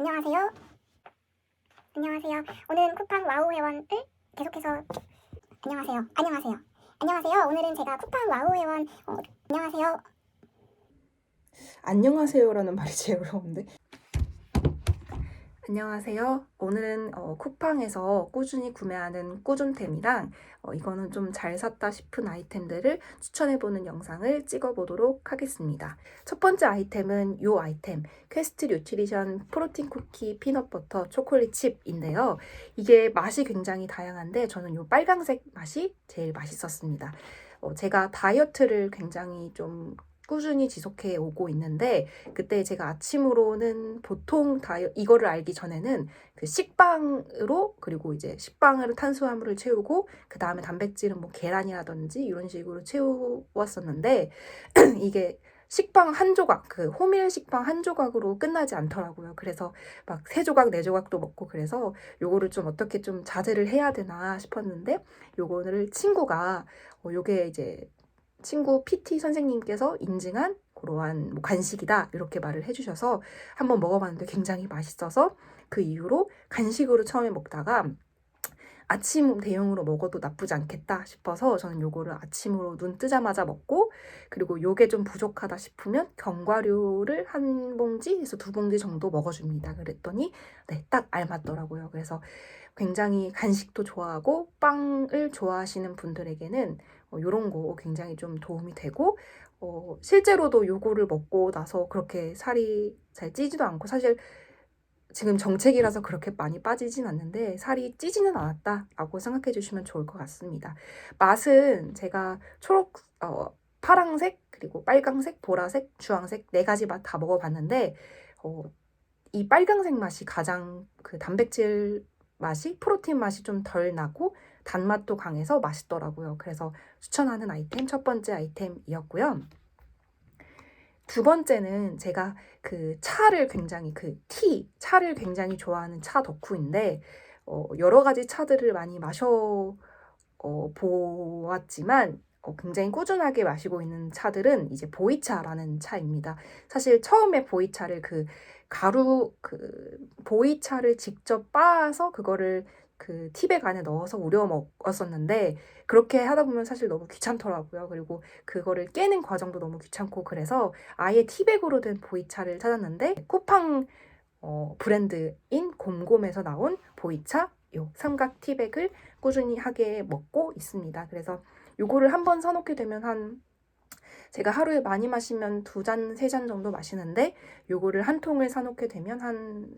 안녕하세요. 오늘은 쿠팡 와우 회원을 계속해서 안녕하세요. 오늘은 제가 쿠팡 와우 회원 안녕하세요. 안녕하세요라는 말이 제일 어려운데. 안녕하세요. 오늘은 쿠팡에서 꾸준히 구매하는 꾸준템이랑 이거는 좀 잘 샀다 싶은 아이템들을 추천해보는 영상을 찍어보도록 하겠습니다. 첫 번째 아이템은 이 아이템, 퀘스트 뉴트리션 프로틴 쿠키 피넛버터 초콜릿 칩인데요. 이게 맛이 굉장히 다양한데 저는 이 빨강색 맛이 제일 맛있었습니다. 제가 다이어트를 굉장히 좀 꾸준히 지속해 오고 있는데 그때 제가 아침으로는 보통 이거를 알기 전에는 그 식빵으로 그리고 이제 식빵으로 탄수화물을 채우고 그 다음에 단백질은 뭐 계란이라든지 이런 식으로 채웠었는데 이게 식빵 한 조각, 그 호밀 식빵 한 조각으로 끝나지 않더라고요. 그래서 막 3조각, 4조각도 먹고 그래서 요거를 좀 어떻게 좀 자제를 해야 되나 싶었는데 요거를 친구가 요게 이제 친구 PT 선생님께서 인증한 그러한 뭐 간식이다 이렇게 말을 해주셔서 한번 먹어봤는데 굉장히 맛있어서 그 이후로 간식으로 처음에 먹다가 아침 대용으로 먹어도 나쁘지 않겠다 싶어서 저는 요거를 아침으로 눈 뜨자마자 먹고 그리고 요게 좀 부족하다 싶으면 견과류를 한 봉지에서 2봉지 정도 먹어줍니다. 그랬더니 네, 딱 알맞더라고요. 그래서 굉장히 간식도 좋아하고 빵을 좋아하시는 분들에게는 요런 거 굉장히 좀 도움이 되고 실제로도 요거를 먹고 나서 그렇게 살이 잘 찌지도 않고 사실 지금 정책이라서 그렇게 많이 빠지진 않는데 살이 찌지는 않았다라고 생각해 주시면 좋을 것 같습니다. 맛은 제가 파랑색, 그리고 빨강색, 보라색, 주황색 4가지 맛 다 먹어봤는데 이 빨강색 맛이 가장 그 단백질 맛이 프로틴 맛이 좀 덜 나고 단맛도 강해서 맛있더라고요. 그래서 추천하는 아이템 첫 번째 아이템이었고요. 두 번째는 제가 그 차를 굉장히 차를 굉장히 좋아하는 차 덕후인데 여러 가지 차들을 많이 보았지만 굉장히 꾸준하게 마시고 있는 차들은 이제 보이차라는 차입니다. 사실 처음에 보이차를 보이차를 직접 빻아서 그거를 그 티백 안에 넣어서 우려 먹었었는데 그렇게 하다 보면 사실 너무 귀찮더라고요. 그리고 그거를 깨는 과정도 너무 귀찮고 그래서 아예 티백으로 된 보이차를 찾았는데 쿠팡 브랜드인 곰곰에서 나온 보이차 요 삼각 티백을 꾸준히 하게 먹고 있습니다. 그래서 요거를 한번 사놓게 되면 제가 하루에 많이 마시면 2잔, 3잔 정도 마시는데 요거를 한 통을 사놓게 되면 한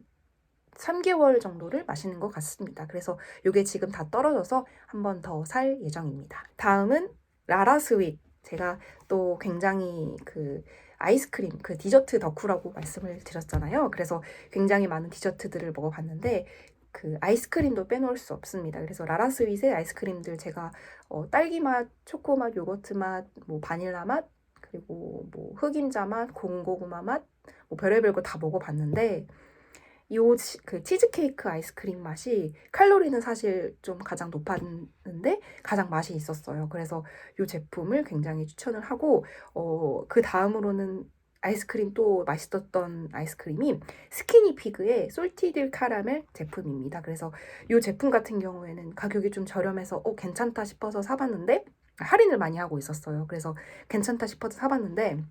3개월 정도를 마시는 것 같습니다. 그래서 요게 지금 다 떨어져서 한 번 더 살 예정입니다. 다음은 라라스윗. 제가 또 굉장히 아이스크림, 디저트 덕후라고 말씀을 드렸잖아요. 그래서 굉장히 많은 디저트들을 먹어봤는데 아이스크림도 빼놓을 수 없습니다. 그래서 라라스윗의 아이스크림들 제가 딸기 맛, 초코 맛, 요거트 맛, 뭐 바닐라 맛, 그리고 뭐 흑임자 맛, 군고구마 맛, 뭐 별의별 거 다 먹어봤는데 치즈케이크 아이스크림 맛이 칼로리는 사실 좀 가장 높았는데 가장 맛이 있었어요. 그래서 이 제품을 굉장히 추천을 하고 그 다음으로는 아이스크림 또 맛있었던 아이스크림이 스키니피그의 솔티드 카라멜 제품입니다. 그래서 이 제품 같은 경우에는 가격이 좀 저렴해서 괜찮다 싶어서 사봤는데 할인을 많이 하고 있었어요. 그래서 괜찮다 싶어서 사봤는데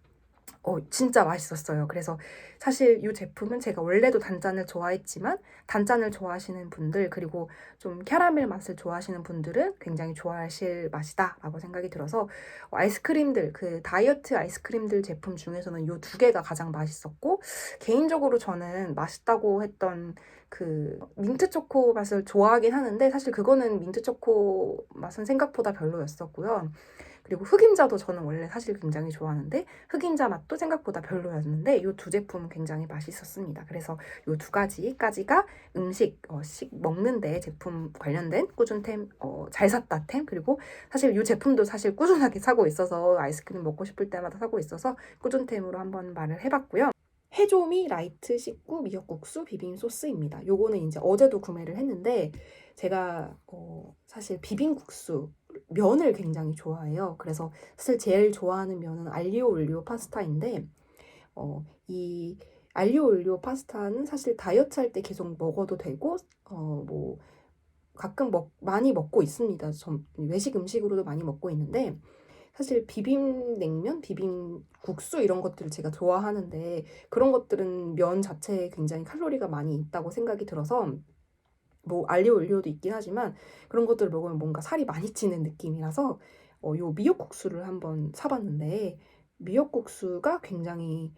진짜 맛있었어요. 그래서 사실 이 제품은 제가 원래도 단짠을 좋아했지만 단짠을 좋아하시는 분들 그리고 좀 캐러멜 맛을 좋아하시는 분들은 굉장히 좋아하실 맛이다 라고 생각이 들어서 아이스크림들 다이어트 아이스크림들 제품 중에서는 이 2개가 가장 맛있었고 개인적으로 저는 맛있다고 했던 민트 초코 맛을 좋아하긴 하는데 사실 그거는 민트 초코 맛은 생각보다 별로였었고요. 그리고 흑임자도 저는 원래 사실 굉장히 좋아하는데 흑임자 맛도 생각보다 별로였는데 이 2제품은 굉장히 맛있었습니다. 그래서 이 2가지까지가 먹는데 제품 관련된 꾸준템, 잘 샀다템 그리고 사실 이 제품도 사실 꾸준하게 사고 있어서 아이스크림 먹고 싶을 때마다 사고 있어서 꾸준템으로 한번 말을 해봤고요. 해조미 라이트 식구 미역국수 비빔 소스입니다. 요거는 이제 어제도 구매를 했는데 제가 사실 비빔국수 면을 굉장히 좋아해요. 그래서 사실 제일 좋아하는 면은 알리오 올리오 파스타인데 이 알리오 올리오 파스타는 사실 다이어트 할 때 계속 먹어도 되고 뭐 가끔 많이 먹고 있습니다. 외식 음식으로도 많이 먹고 있는데 사실 비빔냉면, 비빔국수 이런 것들을 제가 좋아하는데 그런 것들은 면 자체에 굉장히 칼로리가 많이 있다고 생각이 들어서 뭐 알리오 올리오도 있긴 하지만 그런 것들을 먹으면 뭔가 살이 많이 찌는 느낌이라서 요 미역국수를 한번 사봤는데 미역국수가 굉장히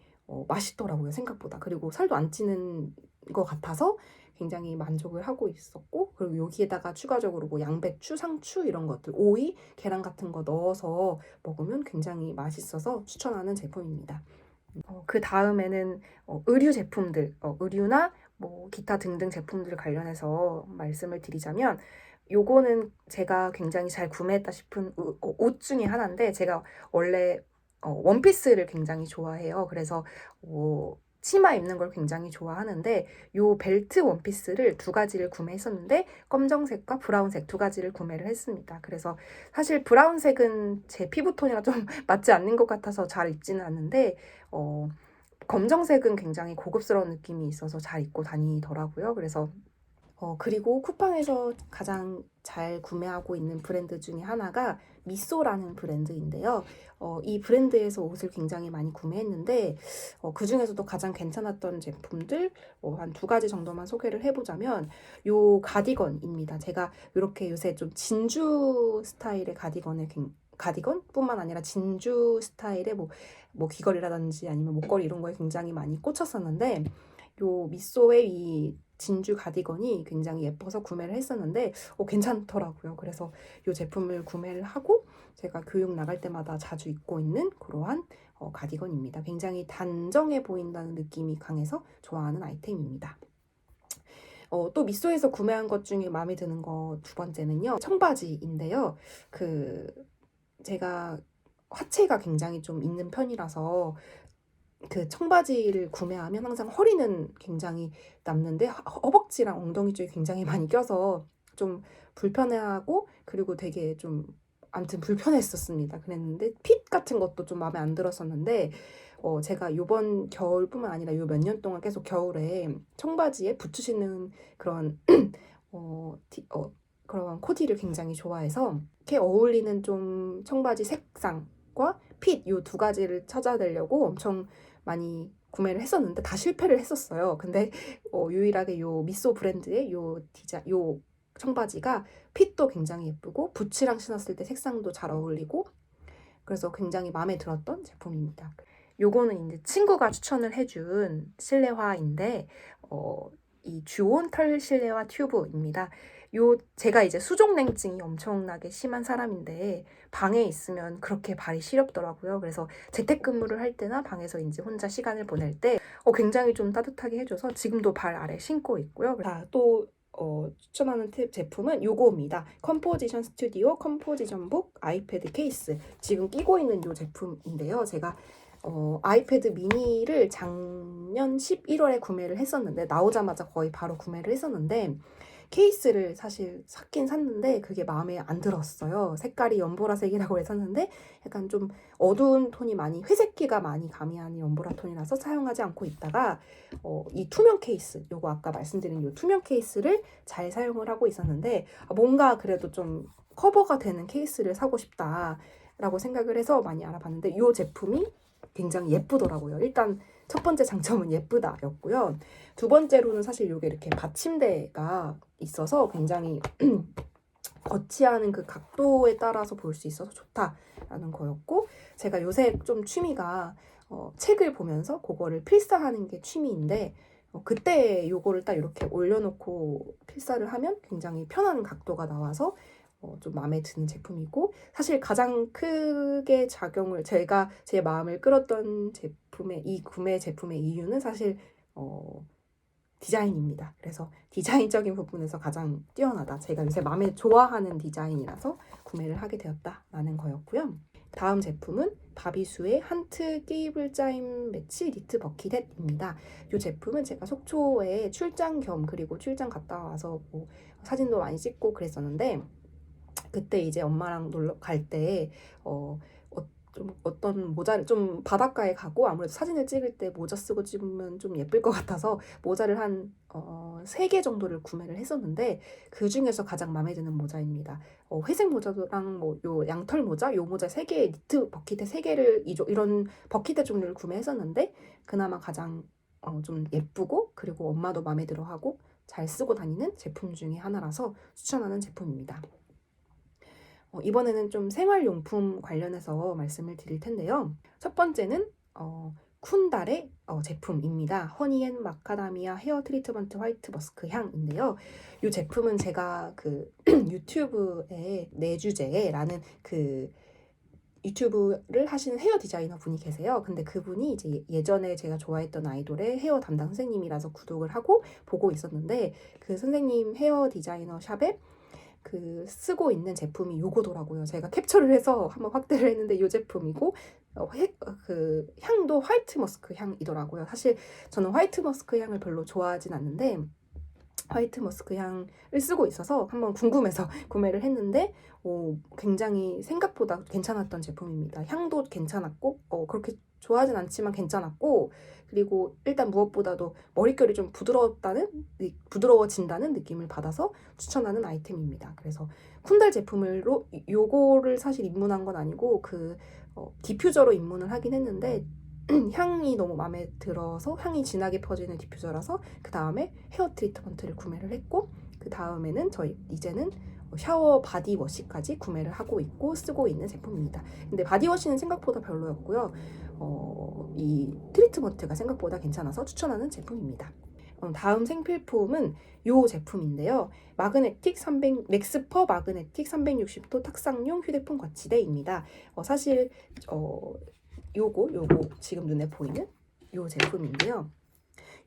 맛있더라고요, 생각보다. 그리고 살도 안 찌는 것 같아서 굉장히 만족을 하고 있었고, 그리고 여기에다가 추가적으로 뭐 양배추, 상추 이런 것들, 오이, 계란 같은 거 넣어서 먹으면 굉장히 맛있어서 추천하는 제품입니다. 그 다음에는 의류 제품들, 의류나 뭐 기타 등등 제품들 관련해서 말씀을 드리자면 요거는 제가 굉장히 잘 구매했다 싶은 옷 중에 하나인데 제가 원래 원피스를 굉장히 좋아해요. 그래서 치마 입는 걸 굉장히 좋아하는데 요 벨트 원피스를 두 가지를 구매했었는데 검정색과 브라운색 두 가지를 구매를 했습니다. 그래서 사실 브라운색은 제 피부톤이랑 좀 맞지 않는 것 같아서 잘 입지는 않는데 검정색은 굉장히 고급스러운 느낌이 있어서 잘 입고 다니더라고요. 그래서 그리고 쿠팡에서 가장 잘 구매하고 있는 브랜드 중에 하나가 미쏘라는 브랜드인데요. 이 브랜드에서 옷을 굉장히 많이 구매했는데 그 중에서도 가장 괜찮았던 제품들 한 두 가지 정도만 소개를 해보자면 요 가디건입니다. 제가 이렇게 요새 좀 진주 스타일의 가디건뿐만 아니라 진주 스타일의 뭐 귀걸이라든지 아니면 목걸이 이런 거에 굉장히 많이 꽂혔었는데 요 미쏘의 이 진주 가디건이 굉장히 예뻐서 구매를 했었는데 괜찮더라고요. 그래서 이 제품을 구매를 하고 제가 교육 나갈 때마다 자주 입고 있는 그러한 가디건입니다. 굉장히 단정해 보인다는 느낌이 강해서 좋아하는 아이템입니다. 또 미쏘에서 구매한 것 중에 마음에 드는 거 두 번째는요. 청바지인데요. 제가 하체가 굉장히 좀 있는 편이라서 그 청바지를 구매하면 항상 허리는 굉장히 남는데 허벅지랑 엉덩이 쪽이 굉장히 많이 껴서 좀 불편해하고 그리고 되게 좀 아무튼 불편했었습니다. 그랬는데 핏 같은 것도 좀 마음에 안 들었었는데 제가 요번 겨울뿐만 아니라 요 몇 년 동안 계속 겨울에 청바지에 붙이시는 그런 그런 코디를 굉장히 좋아해서 이렇게 어울리는 좀 청바지 색상과 핏 요 두 가지를 찾아내려고 엄청 많이 구매를 했었는데 다 실패를 했었어요. 근데 유일하게 요 미쏘 브랜드의 요 청바지가 핏도 굉장히 예쁘고 부츠랑 신었을 때 색상도 잘 어울리고 그래서 굉장히 마음에 들었던 제품입니다. 요거는 이제 친구가 추천을 해준 실내화인데 이 주온 털 실내화 튜브입니다. 제가 이제 수족냉증이 엄청나게 심한 사람인데 방에 있으면 그렇게 발이 시렵더라고요. 그래서 재택근무를 할 때나 방에서 이제 혼자 시간을 보낼 때 굉장히 좀 따뜻하게 해줘서 지금도 발 아래 신고 있고요. 또 추천하는 제품은 요거입니다. 컴포지션 스튜디오 컴포지션북 아이패드 케이스. 지금 끼고 있는 요 제품인데요. 제가 아이패드 미니를 작년 11월에 구매를 했었는데 나오자마자 거의 바로 구매를 했었는데 케이스를 사실 샀긴 샀는데 그게 마음에 안 들었어요. 색깔이 연보라색이라고 해서 샀는데 약간 좀 어두운 톤이 많이 회색기가 많이 가미한 연보라 톤이라서 사용하지 않고 있다가 이 투명 케이스, 요거 아까 말씀드린 요 투명 케이스를 잘 사용을 하고 있었는데 뭔가 그래도 좀 커버가 되는 케이스를 사고 싶다라고 생각을 해서 많이 알아봤는데 요 제품이 굉장히 예쁘더라고요. 일단 첫 번째 장점은 예쁘다였고요. 두 번째로는 사실 이게 이렇게 받침대가 있어서 굉장히 거치하는 그 각도에 따라서 볼 수 있어서 좋다라는 거였고 제가 요새 좀 취미가 책을 보면서 그거를 필사하는 게 취미인데 그때 요거를 딱 이렇게 올려놓고 필사를 하면 굉장히 편한 각도가 나와서 좀 마음에 드는 제품이고 사실 가장 크게 제가 제 마음을 끌었던 이 구매 제품의 이유는 사실 디자인입니다. 그래서 디자인적인 부분에서 가장 뛰어나다. 제가 요새 마음에 좋아하는 디자인이라서 구매를 하게 되었다라는 거였고요. 다음 제품은 바비수의 한트 끼블짜임 매치 니트 버킷햇입니다. 이 제품은 제가 속초에 출장 겸 그리고 출장 갔다 와서 뭐 사진도 많이 찍고 그랬었는데 그때 이제 엄마랑 놀러 갈 때 좀 어떤 모자를 좀 바닷가에 가고 아무래도 사진을 찍을 때 모자 쓰고 찍으면 좀 예쁠 것 같아서 모자를 한 3개 정도를 구매를 했었는데 그 중에서 가장 마음에 드는 모자입니다. 회색 모자랑 뭐 요 양털 모자, 요 모자 3개, 니트 버킷에 3개를 이런 버킷의 종류를 구매했었는데 그나마 가장 좀 예쁘고 그리고 엄마도 마음에 들어하고 잘 쓰고 다니는 제품 중에 하나라서 추천하는 제품입니다. 이번에는 좀 생활용품 관련해서 말씀을 드릴 텐데요. 첫 번째는 쿤달의 제품입니다. 허니앤 마카다미아 헤어 트리트먼트 화이트 머스크 향인데요. 이 제품은 제가 그 유튜브에 내주제라는 그 유튜브를 하시는 헤어 디자이너 분이 계세요. 근데 그분이 이제 예전에 제가 좋아했던 아이돌의 헤어 담당 선생님이라서 구독을 하고 보고 있었는데 그 선생님 헤어 디자이너 샵에 그 쓰고 있는 제품이 요거더라고요. 제가 캡처를 해서 한번 확대를 했는데 요 제품이고 그 향도 화이트 머스크 향이더라고요. 사실 저는 화이트 머스크 향을 별로 좋아하진 않는데 화이트 머스크 향을 쓰고 있어서 한번 궁금해서 구매를 했는데 굉장히 생각보다 괜찮았던 제품입니다. 향도 괜찮았고 그렇게 좋아하진 않지만 괜찮았고 그리고 일단 무엇보다도 머릿결이 좀 부드러워진다는 느낌을 받아서 추천하는 아이템입니다. 그래서 쿤달 제품으로 요거를 사실 입문한 건 아니고 그 디퓨저로 입문을 하긴 했는데 향이 너무 마음에 들어서 향이 진하게 퍼지는 디퓨저라서 그 다음에 헤어 트리트먼트를 구매를 했고 그 다음에는 이제는 샤워 바디워시까지 구매를 하고 있고 쓰고 있는 제품입니다. 근데 바디워시는 생각보다 별로였고요. 이 트리트먼트가 생각보다 괜찮아서 추천하는 제품입니다. 다음 생필품은 이 제품인데요. 렉스퍼 마그네틱 360도 탁상용 휴대폰 거치대입니다. 사실 요거 지금 눈에 보이는 요 제품인데요.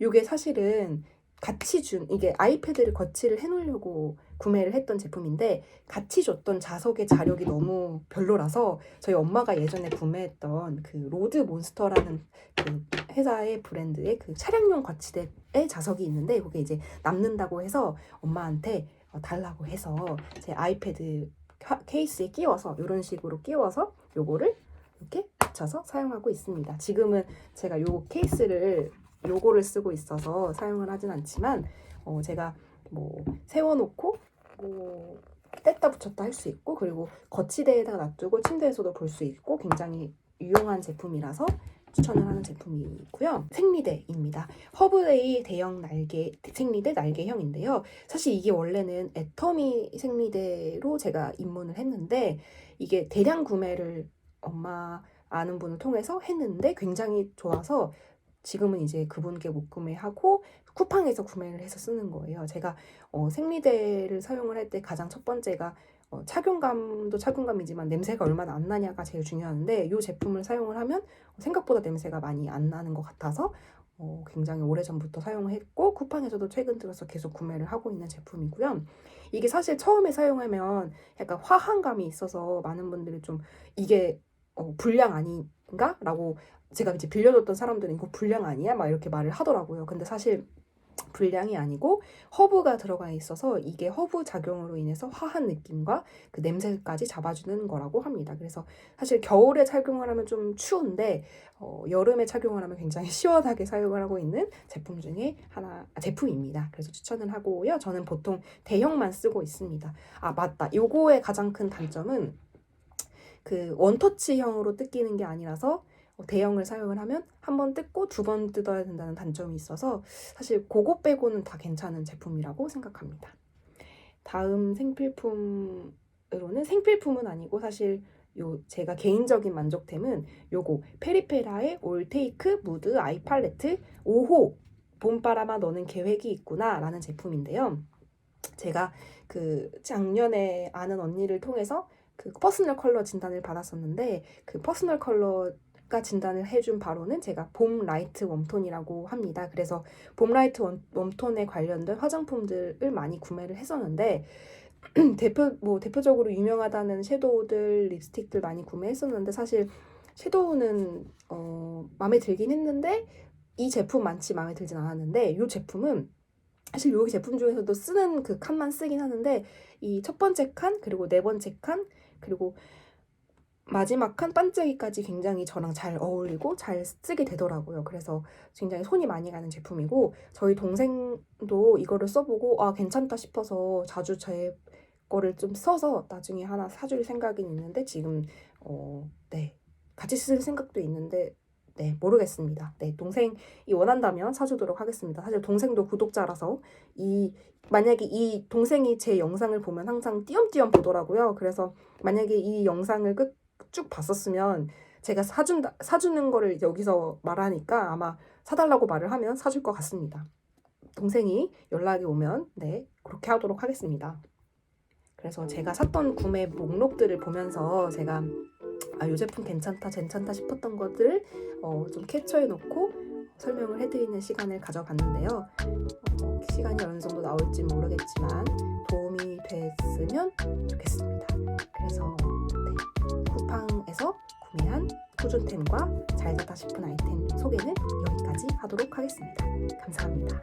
요게 사실은 같이 이게 아이패드를 거치를 해놓으려고 구매를 했던 제품인데 같이 줬던 자석의 자력이 너무 별로라서 저희 엄마가 예전에 구매했던 그 로드 몬스터라는 그 회사의 브랜드의 그 차량용 거치대의 자석이 있는데 그게 이제 남는다고 해서 엄마한테 달라고 해서 제 아이패드 케이스에 끼워서 이런 식으로 끼워서 요거를 이렇게 붙여서 사용하고 있습니다. 지금은 제가 요 케이스를 요거를 쓰고 있어서 사용을 하진 않지만 제가 뭐 세워놓고 뭐 뗐다 붙였다 할 수 있고 그리고 거치대에다가 놔두고 침대에서도 볼 수 있고 굉장히 유용한 제품이라서 추천을 하는 제품이고요. 생리대입니다. 허브데이 대형 생리대 날개형인데요. 사실 이게 원래는 애터미 생리대로 제가 입문을 했는데 이게 대량 구매를 엄마 아는 분을 통해서 했는데 굉장히 좋아서 지금은 이제 그분께 못 구매하고 쿠팡에서 구매를 해서 쓰는 거예요. 제가 생리대를 사용을 할 때 가장 첫 번째가 착용감도 착용감이지만 냄새가 얼마나 안 나냐가 제일 중요한데 이 제품을 사용을 하면 생각보다 냄새가 많이 안 나는 것 같아서 굉장히 오래전부터 사용을 했고 쿠팡에서도 최근 들어서 계속 구매를 하고 있는 제품이고요. 이게 사실 처음에 사용하면 약간 화한 감이 있어서 많은 분들이 좀 이게 불량 아닌가? 라고 제가 이제 빌려줬던 사람들은 이거 불량 아니야? 막 이렇게 말을 하더라고요. 근데 사실 불량이 아니고 허브가 들어가 있어서 이게 허브 작용으로 인해서 화한 느낌과 그 냄새까지 잡아주는 거라고 합니다. 그래서 사실 겨울에 착용을 하면 좀 추운데 여름에 착용을 하면 굉장히 시원하게 사용을 하고 있는 제품 중에 제품입니다. 그래서 추천을 하고요. 저는 보통 대형만 쓰고 있습니다. 아 맞다. 요거의 가장 큰 단점은 그 원터치형으로 뜯기는 게 아니라서 대형을 사용을 하면 한 번 뜯고 2번 뜯어야 된다는 단점이 있어서 사실 그거 빼고는 다 괜찮은 제품이라고 생각합니다. 다음 생필품은 아니고 사실 제가 개인적인 만족템은 요거 페리페라의 올테이크 무드 아이 팔레트 5호 봄바람아 너는 계획이 있구나 라는 제품인데요. 제가 그 작년에 아는 언니를 통해서 그 퍼스널 컬러 진단을 받았었는데 그 퍼스널 컬러가 진단을 해준 바로는 제가 봄 라이트 웜톤이라고 합니다. 그래서 봄 라이트 웜톤에 관련된 화장품들을 많이 구매를 했었는데 대표적으로 유명하다는 섀도우들, 립스틱들 많이 구매했었는데 사실 섀도우는 마음에 들긴 했는데 이 제품만치 마음에 들진 않았는데 이 제품은 사실 여기 제품 중에서도 쓰는 그 칸만 쓰긴 하는데 이 첫 번째 칸 그리고 네 번째 칸 그리고 마지막 한 반짝이까지 굉장히 저랑 잘 어울리고 잘 쓰게 되더라고요. 그래서 굉장히 손이 많이 가는 제품이고 저희 동생도 이거를 써보고 아 괜찮다 싶어서 자주 제 거를 좀 써서 나중에 하나 사줄 생각은 있는데 지금 네 같이 쓸 생각도 있는데 네 모르겠습니다. 네 동생이 원한다면 사주도록 하겠습니다. 사실 동생도 구독자라서 만약에 이 동생이 제 영상을 보면 항상 띄엄띄엄 보더라고요. 그래서 만약에 이 영상을 쭉 봤었으면 제가 사주는 거를 여기서 말하니까 아마 사달라고 말을 하면 사줄 것 같습니다. 동생이 연락이 오면 네 그렇게 하도록 하겠습니다. 그래서 제가 샀던 구매 목록들을 보면서 제가 이 제품 괜찮다 싶었던 것들을 좀 캡처해 놓고 설명을 해드리는 시간을 가져봤는데요. 시간이 어느 정도 나올지 모르겠지만 도움이 됐으면 좋겠습니다. 그래서 쿠팡에서 구매한 꾸준템과 잘 샀다 싶은 아이템 소개는 여기까지 하도록 하겠습니다. 감사합니다.